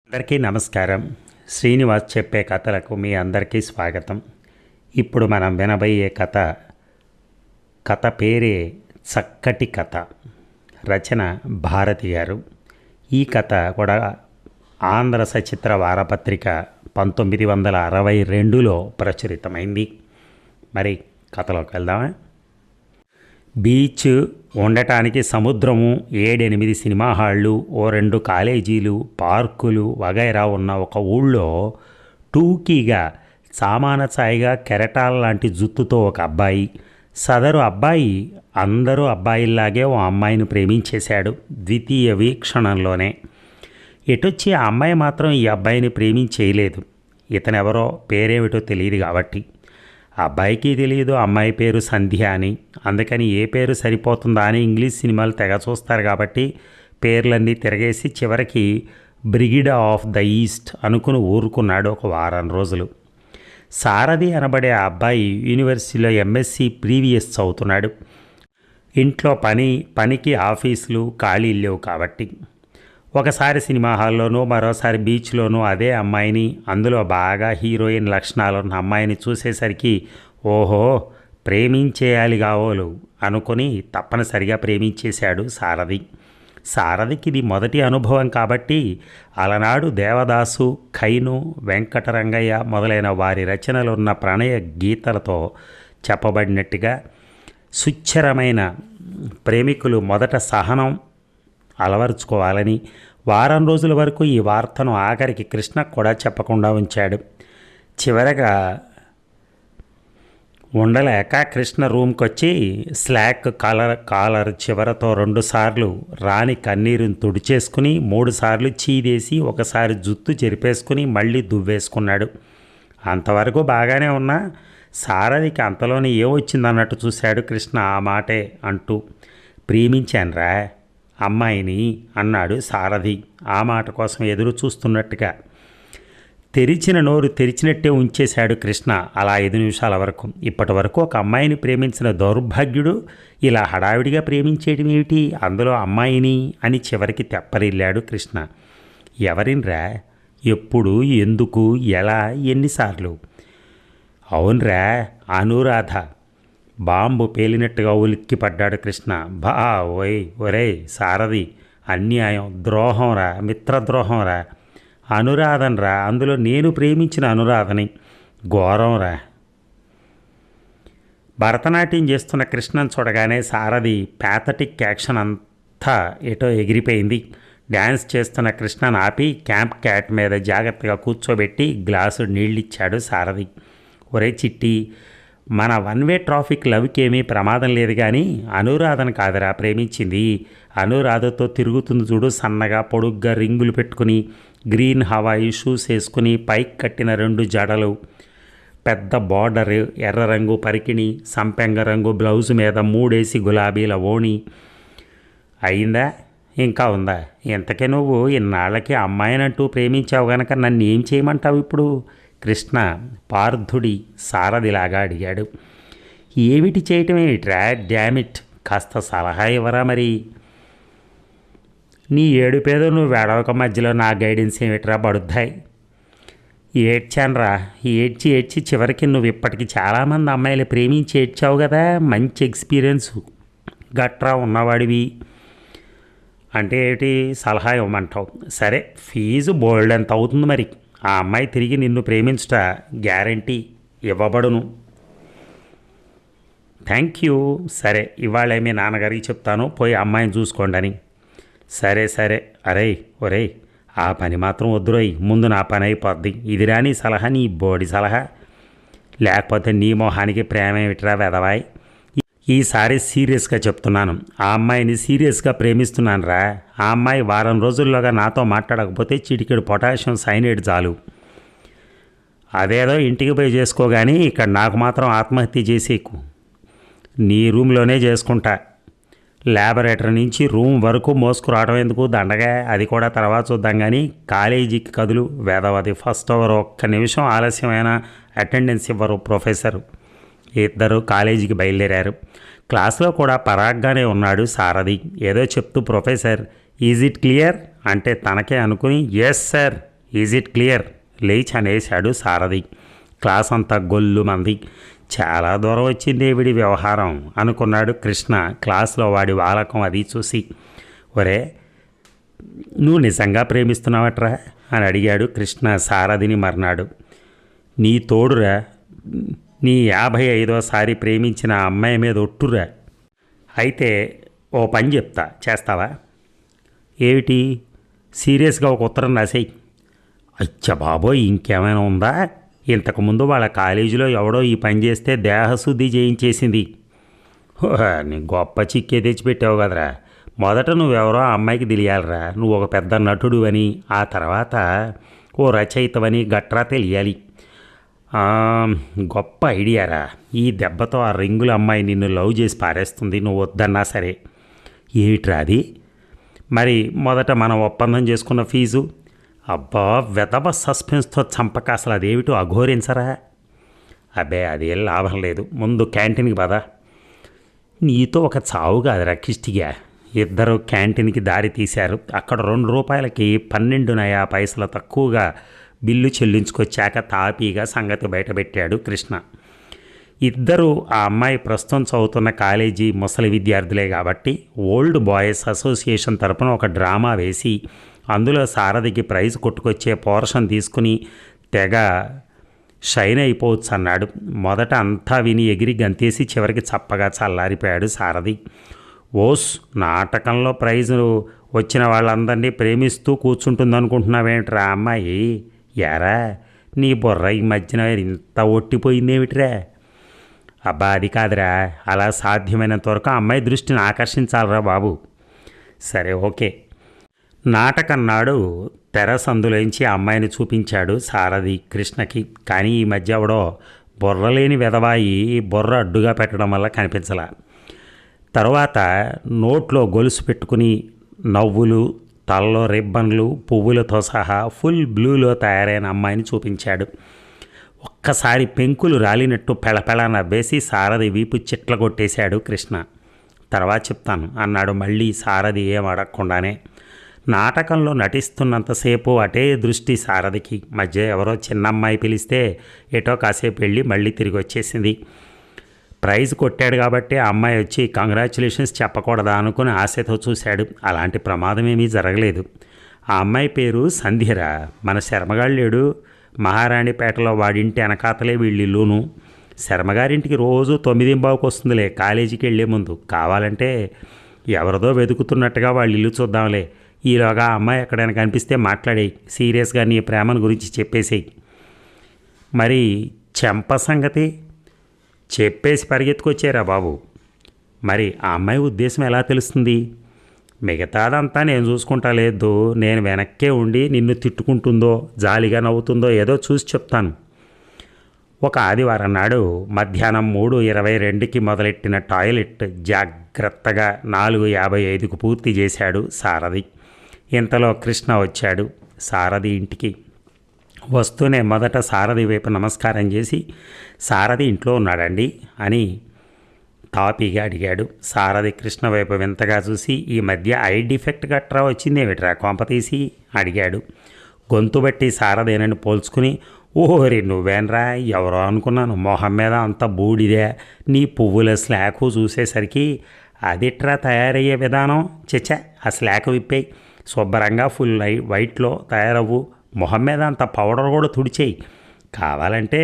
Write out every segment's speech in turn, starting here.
అందరికీ నమస్కారం. శ్రీనివాస్ చెప్పే కథలకు మీ అందరికీ స్వాగతం. ఇప్పుడు మనం వినబోయే కథ పేరే చక్కటి కథ. రచన భారతి గారు. ఈ కథ కూడా ఆంధ్ర సచిత్ర వారపత్రిక 1962లో ప్రచురితమైంది. మరి కథలోకి వెళ్దామా? బీచ్, ఉండటానికి సముద్రము, 7-8 సినిమా హాళ్ళు, ఓ 2 కాలేజీలు, పార్కులు వగైరా ఉన్న ఒక ఊళ్ళో టూకీగా సామానచాయిగా కెరటాల లాంటి జుత్తుతో ఒక అబ్బాయి. సదరు అబ్బాయి అందరూ అబ్బాయిల్లాగే ఓ అమ్మాయిని ప్రేమించేశాడు ద్వితీయ వీక్షణంలోనే. ఎటొచ్చి ఆ అమ్మాయి మాత్రం ఈ అబ్బాయిని ప్రేమించేయలేదు. ఇతనెవరో పేరేమిటో తెలియదు కాబట్టి. అబ్బాయికి తెలియదు అమ్మాయి పేరు సంధ్య అని. అందుకని ఏ పేరు సరిపోతుందా అని ఇంగ్లీష్ సినిమాలు తెగ చూస్తారు కాబట్టి పేర్లన్నీ తిరగేసి చివరికి బ్రిగిడ్ ఆఫ్ ద ఈస్ట్ అనుకుని ఊరుకున్నాడు ఒక వారం రోజులు. సారథి అనబడే ఆ అబ్బాయి యూనివర్సిటీలో ఎంఎస్సి ప్రీవియస్ చదువుతున్నాడు. ఇంట్లో పనికి ఆఫీసులు ఖాళీలు లేవు కాబట్టి ఒకసారి సినిమా హాల్లోనూ మరోసారి బీచ్లోనూ అదే అమ్మాయిని, అందులో బాగా హీరోయిన్ లక్షణాలున్న అమ్మాయిని చూసేసరికి ఓహో ప్రేమించేయాలి కావోలు అనుకుని తప్పనిసరిగా ప్రేమించేశాడు సారథి. సారథికి ఇది మొదటి అనుభవం కాబట్టి అలనాడు దేవదాసు, ఖైను, వెంకటరంగయ్య మొదలైన వారి రచనలున్న ప్రణయ గీతలతో చెప్పబడినట్టుగా సుచ్చరమైన ప్రేమికులు మొదట సహనం అలవరుచుకోవాలని వారం రోజుల వరకు ఈ వార్తను ఆఖరికి కృష్ణ కూడా చెప్పకుండా ఉంచాడు. చివరగా ఉండలేక కృష్ణ రూమ్కి వచ్చి స్లాక్ కాలర్ చివరతో 2 సార్లు రాని కన్నీరుని తుడిచేసుకుని 3 సార్లు చీదేసి ఒకసారి జుత్తు చెరిపేసుకుని మళ్ళీ దువ్వేసుకున్నాడు. అంతవరకు బాగానే ఉన్నా సారథికి అంతలోనే ఏమొచ్చిందన్నట్టు చూశాడు కృష్ణ ఆ మాటే అంటూ. ప్రేమించానురా అమ్మాయిని అన్నాడు సారథి ఆ మాట కోసం ఎదురు చూస్తున్నట్టుగా. తెరిచిన నోరు తెరిచినట్టే ఉంచేశాడు కృష్ణ అలా 5 నిమిషాల వరకు. ఇప్పటి వరకు ఒక అమ్మాయిని ప్రేమించిన దౌర్భాగ్యుడు ఇలా హడావిడిగా ప్రేమించేయడం ఏమిటి, అందులో అమ్మాయిని అని చివరికి తెప్పరిల్లాడు కృష్ణ. ఎవరినరా, ఎప్పుడు, ఎందుకు, ఎలా, ఎన్నిసార్లు? అవునరా అనురాధ. బాంబు పేలినట్టుగా ఉలిక్కిపడ్డాడు కృష్ణ. ఒరే సారథి, అన్యాయం, ద్రోహంరా, మిత్రద్రోహంరా. అనురాధనరా, అందులో నేను ప్రేమించిన అనురాధని. ఘోరంరా. భరతనాట్యం చేస్తున్న కృష్ణను చూడగానే సారథి ప్యాథటిక్ యాక్షన్ అంతా ఎటో ఎగిరిపోయింది. డ్యాన్స్ చేస్తున్న కృష్ణను ఆపి క్యాంప్ క్యాట్ మీద జాగ్రత్తగా కూర్చోబెట్టి గ్లాసు నీళ్ళిచ్చాడు సారథి. ఒరే చిట్టి, మన 1 వే ట్రాఫిక్ లవ్కి ఏమీ ప్రమాదం లేదు కానీ అనురాధన కాదురా ప్రేమించింది. అనురాధతో తిరుగుతుంది చూడు, సన్నగా పొడుగ్గా రింగులు పెట్టుకుని గ్రీన్ హవాయి షూస్ వేసుకుని పైకి కట్టిన 2 జడలు, పెద్ద బార్డర్, ఎర్ర రంగు పరికిణి, సంపెంగ రంగు బ్లౌజు మీద 3 గులాబీల ఓణి. అయిందా, ఇంకా ఉందా? ఇంతకే నువ్వు ఇన్నాళ్ళకి అమ్మాయినంటూ ప్రేమించావు గనక నన్ను ఏం చేయమంటావు ఇప్పుడు? కృష్ణ పార్థుడి సారథిలాగా అడిగాడు. ఏమిటి చేయటం ఏమిట్రా, డ్యామిట్, కాస్త సలహా ఇవ్వరా మరి? నీ ఏడుపేదో నువ్వు వేడవక మధ్యలో నా గైడెన్స్ ఏమిట్రా బడుద్దాయి? ఏడ్చానురా, ఏడ్చి చివరికి నువ్వు ఇప్పటికి చాలామంది అమ్మాయిలు ప్రేమించి ఏడ్చావు కదా, మంచి ఎక్స్పీరియన్స్ గట్రా ఉన్నవాడివి. అంటే ఏమిటి, సలహా ఇవ్వమంటావు? సరే, ఫీజు బోల్డ్ ఎంత అవుతుంది మరి? ఆ అమ్మాయి తిరిగి నిన్ను ప్రేమించుట గ్యారంటీ ఇవ్వబడును. Thank you. సరే, ఇవాళ మీ నాన్నగారికి చెప్తాను, పోయి అమ్మాయిని చూసుకోండి అని. సరే. ఒరే ఆ పని మాత్రం వద్దురోయ్, ముందు నా పని అయిపోద్ది. ఇది రాని సలహా, నీ బోడి సలహా. లేకపోతే నీ మొహానికి ప్రేమ ఏమిట్రా వెదవాయ్. ఈసారి సీరియస్గా చెప్తున్నాను, ఆ అమ్మాయిని సీరియస్గా ప్రేమిస్తున్నాను రా. ఆ అమ్మాయి వారం రోజుల్లోగా నాతో మాట్లాడకపోతే చిటికెడు పొటాషియం సైనైడ్ చాలు. అదేదో ఇంటికి పోయి చేసుకోగాని ఇక్కడ నాకు మాత్రం ఆత్మహత్య చేసేకు. నీ రూమ్లోనే చేసుకుంటా. ల్యాబొరేటరీ నుంచి రూమ్ వరకు మోసుకురావడం ఎందుకు దండగా, అది కూడా తర్వాత చూద్దాం. కానీ కాలేజీకి కదులు వేదవది. ఫస్ట్ అవర్ 1 నిమిషం ఆలస్యమైన అటెండెన్స్ ఇవ్వరు ప్రొఫెసరు. ఇద్దరు కాలేజీకి బయలుదేరారు. క్లాస్లో కూడా పరాగ్గానే ఉన్నాడు సారథి. ఏదో చెప్తూ ప్రొఫెసర్ ఈజ్ ఇట్ క్లియర్ అంటే తనకే అనుకుని yes sir is it clear? లేచి అనేశాడు సారథి. క్లాస్ అంతా గొల్లు మంది. చాలా దూరం వచ్చింది వీడి వ్యవహారం అనుకున్నాడు కృష్ణ క్లాస్లో వాడి వాలకం అది చూసి. ఒరే, నువ్వు నిజంగా ప్రేమిస్తున్నావట్రా అని అడిగాడు కృష్ణ సారథిని మర్నాడు. నీ తోడురా, నీ 55వ ప్రేమించిన అమ్మాయి మీద ఒట్టురా. అయితే ఓ పని చెప్తా, చేస్తావా? ఏమిటి? సీరియస్గా ఒక ఉత్తరం రాసేయి. అచ్చ బాబోయ్, ఇంకేమైనా ఉందా? ఇంతకుముందు వాళ్ళ కాలేజీలో ఎవడో ఈ పని చేస్తే దేహశుద్ధి చేయించేసింది. నీ గొప్ప చిక్కే తెచ్చిపెట్టావు కదరా. మొదట నువ్వెవరో ఆ అమ్మాయికి తెలియాలరా. నువ్వు ఒక పెద్ద నటుడు అని, ఆ తర్వాత ఓ రచయితవని గట్రా తెలియాలి. గొప్ప ఐడియారా. ఈ దెబ్బతో ఆ రింగుల అమ్మాయి నిన్ను లవ్ చేసి పారేస్తుంది, నువ్వు వద్దన్నా సరే. ఏమిట్రా అది? మరి మొదట మనం ఒప్పందం చేసుకున్న ఫీజు. అబ్బా, వెదవ సస్పెన్స్తో చంపక అసలు అదేమిటో అఘోరించరా. అబ్బే, అదేం లాభం లేదు. ముందు క్యాంటీన్కి పదా. నీతో ఒక చావు కాదురా కిష్టిగా. ఇద్దరు క్యాంటీన్కి దారి తీశారు. అక్కడ ₹2కి 12 తక్కువగా బిల్లు చెల్లించుకొచ్చాక తాపీగా సంగతి బయటపెట్టాడు కృష్ణ. ఇద్దరు ఆ అమ్మాయి ప్రస్తుతం చదువుతున్న కాలేజీ ముసలి విద్యార్థులే కాబట్టి ఓల్డ్ బాయ్స్ అసోసియేషన్ తరపున ఒక డ్రామా వేసి అందులో సారథికి ప్రైజ్ కొట్టుకొచ్చే పోర్షన్ తీసుకుని తెగ షైన్ అయిపోవచ్చు అన్నాడు. మొదట అంతా విని ఎగిరి గంతేసి చివరికి చప్పగా చల్లారిపోయాడు సారథి. ఓస్, నాటకంలో ప్రైజు వచ్చిన వాళ్ళందరినీ ప్రేమిస్తూ కూర్చుంటుందనుకుంటున్నావేమిట్రా అమ్మాయి? యారా, నీ బుర్ర ఈ మధ్యన ఇంత ఒట్టిపోయిందేమిట్రా? అబ్బా, అది కాదురా. అలా సాధ్యమైనంత వరకు ఆ అమ్మాయి దృష్టిని ఆకర్షించాలరా బాబు. సరే, ఓకే. నాటకం నాడు తెర సందులోంచి ఆ అమ్మాయిని చూపించాడు సారథి కృష్ణకి. కానీ ఈ మధ్య ఎవడో బుర్రలేని వెధవాయి బుర్ర అడ్డుగా పెట్టడం వల్ల కనిపించలా. తర్వాత నోట్లో గొలుసు పెట్టుకుని నవ్వులు, తలలో రిబ్బన్లు, పువ్వులతో సహా ఫుల్ బ్లూలో తయారైన అమ్మాయిని చూపించాడు. ఒక్కసారి పెంకులు రాలినట్టు పెళపెళ నవ్వేసి సారథి వీపు చిట్లగొట్టేశాడు కృష్ణ. తర్వాత చెప్తాను అన్నాడు మళ్ళీ సారథి ఏం అడగకుండానే. నాటకంలో నటిస్తున్నంతసేపు అటే దృష్టి సారథికి. మధ్య ఎవరో చిన్నమ్మాయి పిలిస్తే ఎటో కాసేపు వెళ్ళి మళ్ళీ తిరిగి వచ్చేసింది. ప్రైజ్ కొట్టాడు కాబట్టి ఆ అమ్మాయి వచ్చి కంగ్రాచులేషన్స్ చెప్పకూడదా అనుకుని ఆశతో చూశాడు. అలాంటి ప్రమాదం ఏమీ జరగలేదు. ఆ అమ్మాయి పేరు సంధ్యరా. మన శర్మగాళ్ళేడు మహారాణిపేటలో వాడింటి వెనకాతలే వీళ్ళిల్లును. శర్మగారింటికి రోజు 9:15కి వస్తుందిలే కాలేజీకి వెళ్ళే ముందు. కావాలంటే ఎవరిదో వెతుకుతున్నట్టుగా వాళ్ళ ఇల్లు చూద్దాంలే. ఈలోగా ఆ అమ్మాయి ఎక్కడైనా కనిపిస్తే మాట్లాడేయి. సీరియస్గా నీ ప్రేమను గురించి చెప్పేసేయి. మరి చెంప సంగతి చెప్పేసి పరిగెత్తుకొచ్చారా బాబు. మరి ఆ అమ్మాయి ఉద్దేశం ఎలా తెలుస్తుంది? మిగతాదంతా నేను చూసుకుంటా. లేదు, నేను వెనక్కే ఉండి నిన్ను తిట్టుకుంటుందో జాలిగా నవ్వుతుందో ఏదో చూసి చెప్తాను. ఒక ఆదివారం నాడు మధ్యాహ్నం 3:22కి మొదలెట్టిన టాయిలెట్ జాగ్రత్తగా 4:55కు పూర్తి చేశాడు సారథి. ఇంతలో కృష్ణ వచ్చాడు సారథి ఇంటికి. వస్తూనే మొదట సారథి వైపు నమస్కారం చేసి, సారథి ఇంట్లో ఉన్నాడండి అని తాపీగా అడిగాడు. సారథి కృష్ణ వైపు వింతగా చూసి, ఈ మధ్య ఐ డిఫెక్ట్ గట్రా వచ్చిందేమిట్రా కొంపతీసి అడిగాడు. గొంతు బట్టి సారథేనని పోల్చుకుని, ఓహరి నువ్వేనరా, ఎవరో అనుకున్నాను. మొహం మీద అంత బూడిదే. నీ పువ్వుల స్లాకు చూసేసరికి అదిట్రా తయారయ్యే విధానం. చచ్చా, ఆ స్లాక్ విప్పేయి, శుభ్రంగా ఫుల్ వైట్లో తయారవ్వు. మొహం మీద అంత పౌడర్ కూడా తుడిచేయి. కావాలంటే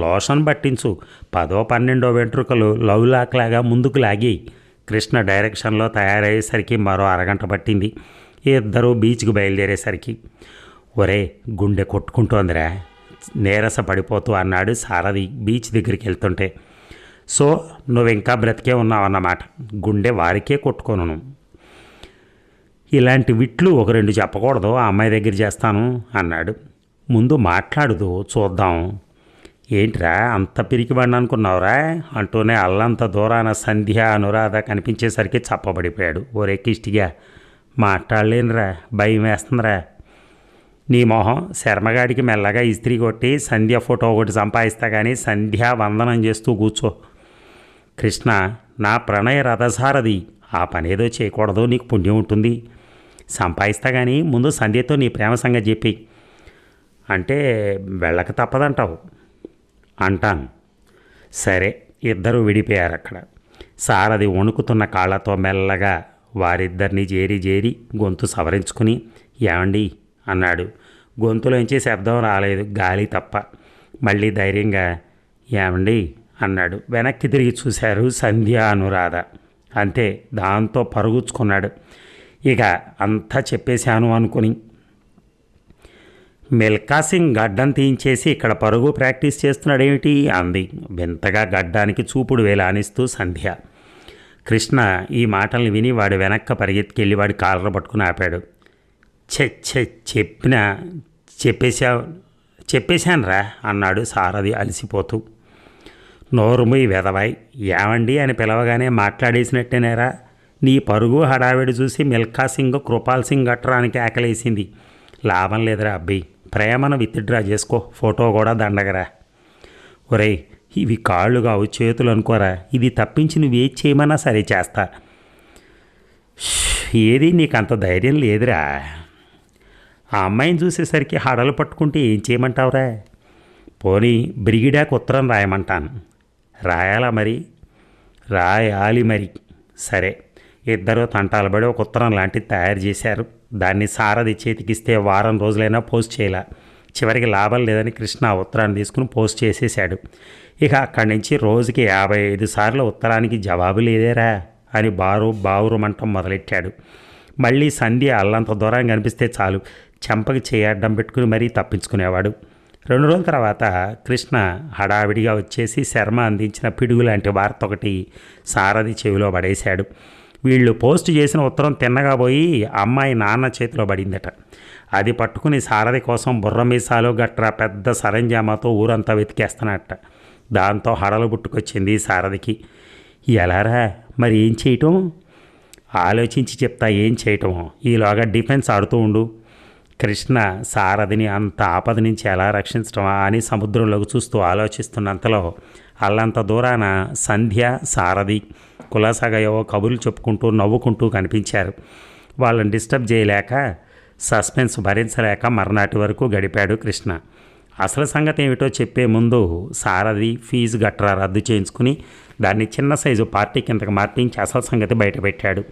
లోషన్ పట్టించు. 10వ 12వ వెంట్రుకలు లవ్ లాక్లాగా ముందుకు లాగి. కృష్ణ డైరెక్షన్లో తయారయ్యేసరికి మరో అరగంట పట్టింది. ఇద్దరూ బీచ్కి బయలుదేరేసరికి. ఒరే, గుండె కొట్టుకుంటోందిరా, నీరస పడిపోతూ అన్నాడు సారథి బీచ్ దగ్గరికి వెళ్తుంటే. సో నువ్వు ఇంకా బ్రతికే ఉన్నావన్నమాట. గుండె వారికే కొట్టుకోను. ఇలాంటి విట్లు 1-2 చెప్పకూడదు. ఆ అమ్మాయి దగ్గర చేస్తాను అన్నాడు. ముందు మాట్లాడుదు చూద్దాం. ఏంట్రా అంత పిరికిబడి అనుకున్నావురా అంటూనే అల్లంత దూరాన సంధ్య అనురాధ కనిపించేసరికి చప్పబడిపోయాడు. ఓరే కిష్టిగా, మాట్లాడలేనురా, భయం వేస్తుందిరా. నీ మొహం, శర్మగాడికి మెల్లగా ఇస్త్రీ కొట్టి సంధ్య ఫోటో ఒకటి సంపాదిస్తా కానీ సంధ్యా వందనం చేస్తూ కూర్చో. కృష్ణ, నా ప్రణయ రథసారథి, ఆ పనేదో చేయకూడదు, నీకు పుణ్యం ఉంటుంది. సంపాదిస్తా కానీ ముందు సంధ్యతో నీ ప్రేమ సంగతి చెప్పి. అంటే వెళ్ళక తప్పదంటావు అంటాను. సరే, ఇద్దరూ విడిపోయారు అక్కడ. సారథి వణుకుతున్న కాళ్ళతో మెల్లగా వారిద్దరిని చేరి గొంతు సవరించుకుని ఏమండి అన్నాడు. గొంతులోంచి శబ్దం రాలేదు, గాలి తప్ప. మళ్ళీ ధైర్యంగా ఏమండి అన్నాడు. వెనక్కి తిరిగి చూశారు సంధ్య, అనురాధ. అంతే, దాంతో పరుగుచ్చుకున్నాడు. ఇక అంతా చెప్పేశాను అనుకుని. మిల్కా సింగ్ గడ్డం తీయించేసి ఇక్కడ పరుగు ప్రాక్టీస్ చేస్తున్నాడేమిటి అంది వింతగా గడ్డానికి చూపుడు వేలానిస్తూ సంధ్య. కృష్ణ ఈ మాటల్ని విని వాడు వెనక్క పరిగెత్తుకెళ్ళి వాడి కాలర పట్టుకుని ఆపాడు. చెప్పేశాను రా అన్నాడు సారథి అలసిపోతూ. నోరుముయి వెదవాయ్, ఏమండి అని పిలవగానే మాట్లాడేసినట్టేనేరా. నీ పరుగు హడావిడి చూసి మిల్కా సింగ్, కృపాల్ సింగ్ గట్రానికి ఆకలేసింది. లాభం లేదురా అబ్బాయి, ప్రేమను విత్డ్రా చేసుకో, ఫోటో కూడా దండగరా. ఒరేయ్, ఇవి కాళ్ళు కావు, చేతులు అనుకోరా. ఇది తప్పించి నువ్వేది చేయమన్నా సరే చేస్తా. ఏది నీకు అంత ధైర్యం లేదురా. ఆ అమ్మాయిని చూసేసరికి హడలు పట్టుకుంటే ఏం చేయమంటావురా? పోనీ బ్రిగిడాకు ఉత్తరం రాయమంటాను. రాయాలా మరి? రాయాలి మరి. సరే, ఇద్దరు తంటాలబడి ఒక ఉత్తరం లాంటిది తయారు చేశారు. దాన్ని సారథి చేతికిస్తే వారం రోజులైనా పోస్ట్ చేయలే. చివరికి లాభం లేదని కృష్ణ ఆ ఉత్తరాన్ని తీసుకుని పోస్ట్ చేసేశాడు. ఇక అక్కడి నుంచి రోజుకి 55 సార్లు ఉత్తరానికి జవాబు లేదేరా అని బావురుమంటం మొదలెట్టాడు. మళ్ళీ సంధ్య అల్లంత దూరం కనిపిస్తే చాలు చెంపకి చేయడ్డం పెట్టుకుని మరీ తప్పించుకునేవాడు. 2 రోజుల తర్వాత కృష్ణ హడావిడిగా వచ్చేసి శర్మ అందించిన పిడుగు లాంటి వార్త ఒకటి సారథి చెవిలో పడేశాడు. వీళ్ళు పోస్ట్ చేసిన ఉత్తరం తిన్నగా పోయి అమ్మాయి నాన్న చేతిలో పడిందట. అది పట్టుకుని సారథి కోసం బుర్రమీసాలు గట్రా పెద్ద సరంజామాతో ఊరంతా వెతికేస్తున్నట్ట. దాంతో హడలు పుట్టుకొచ్చింది సారథికి. ఎలారా మరి ఏం చేయటం? ఆలోచించి చెప్తా ఏం చేయటమో. ఈలోగా డిఫెన్స్ ఆడుతూ ఉండు. కృష్ణ సారథిని అంత ఆపద నుంచి ఎలా రక్షించటమా అని సముద్రంలోకి చూస్తూ ఆలోచిస్తున్నంతలో అల్లంత దూరాన సంధ్య, సారథి కులాసాగా ఏవో కబుర్లు చెప్పుకుంటూ నవ్వుకుంటూ కనిపించారు. వాళ్ళని డిస్టర్బ్ చేయలేక, సస్పెన్స్ భరించలేక మర్నాటి వరకు గడిపాడు కృష్ణ. అసలు సంగతి ఏమిటో చెప్పే ముందు సారథి ఫీజు గట్రా రద్దు చేయించుకుని దాన్ని చిన్న సైజు పార్టీ కిందకి మార్పించి అసలు సంగతి బయటపెట్టాడు.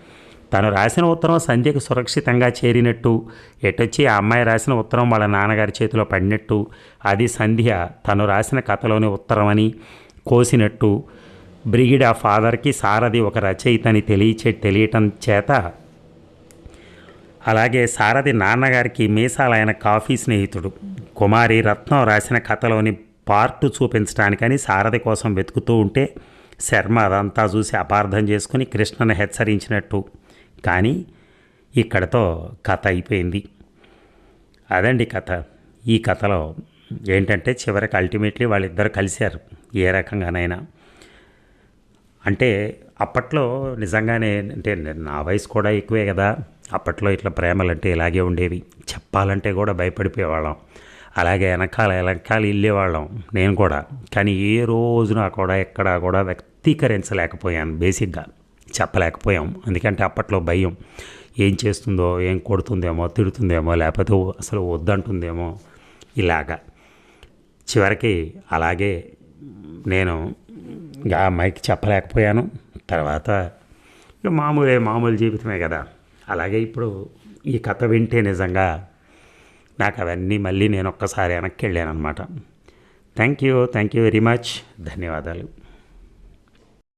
తను రాసిన ఉత్తరం సంధ్యకు సురక్షితంగా చేరినట్టు, ఎటొచ్చి ఆ అమ్మాయి రాసిన ఉత్తరం వాళ్ళ నాన్నగారి చేతిలో పడినట్టు, అది సంధ్య తను రాసిన కథలోని ఉత్తరమని కోసినట్టు, బ్రిగిడ్ ఆ ఫాదర్కి సారథి ఒక రచయితని తెలియటం చేత, అలాగే సారథి నాన్నగారికి మీసాలైన కాఫీ స్నేహితుడు కుమారి రత్నం రాసిన కథలోని పార్టు చూపించడానికని సారథి కోసం వెతుకుతూ ఉంటే శర్మ అదంతా చూసి అపార్థం చేసుకుని కృష్ణను హెచ్చరించినట్టు. కానీ ఇక్కడతో కథ అయిపోయింది. అదండి కథ. ఈ కథలో ఏంటంటే చివరికి అల్టిమేట్లీ వాళ్ళిద్దరు కలిశారు ఏ రకంగానైనా. అంటే అప్పట్లో నిజంగానే, అంటే నా వయసు కూడా ఎక్కువే కదా, అప్పట్లో ఇట్లా ప్రేమలు అంటే ఇలాగే ఉండేవి. చెప్పాలంటే కూడా భయపడిపోయేవాళ్ళం. అలాగే వెనకాల వెళ్ళేవాళ్ళం నేను కూడా. కానీ ఏ రోజున కూడా ఎక్కడా కూడా వ్యక్తీకరించలేకపోయాను. బేసిక్గా చెప్పలేకపోయాం. ఎందుకంటే అప్పట్లో భయం, ఏం చేస్తుందో, ఏం కొడుతుందేమో, తిడుతుందేమో, లేకపోతే అసలు వద్దంటుందేమో, ఇలాగా. చివరికి అలాగే నేను ఆ అమ్మాయికి చెప్పలేకపోయాను. తర్వాత ఇక మామూలు జీవితమే కదా. అలాగే ఇప్పుడు ఈ కథ వింటే నిజంగా నాకు అవన్నీ మళ్ళీ నేను ఒక్కసారి వెనక్కి వెళ్ళాను అనమాట. Thank you very much. ధన్యవాదాలు.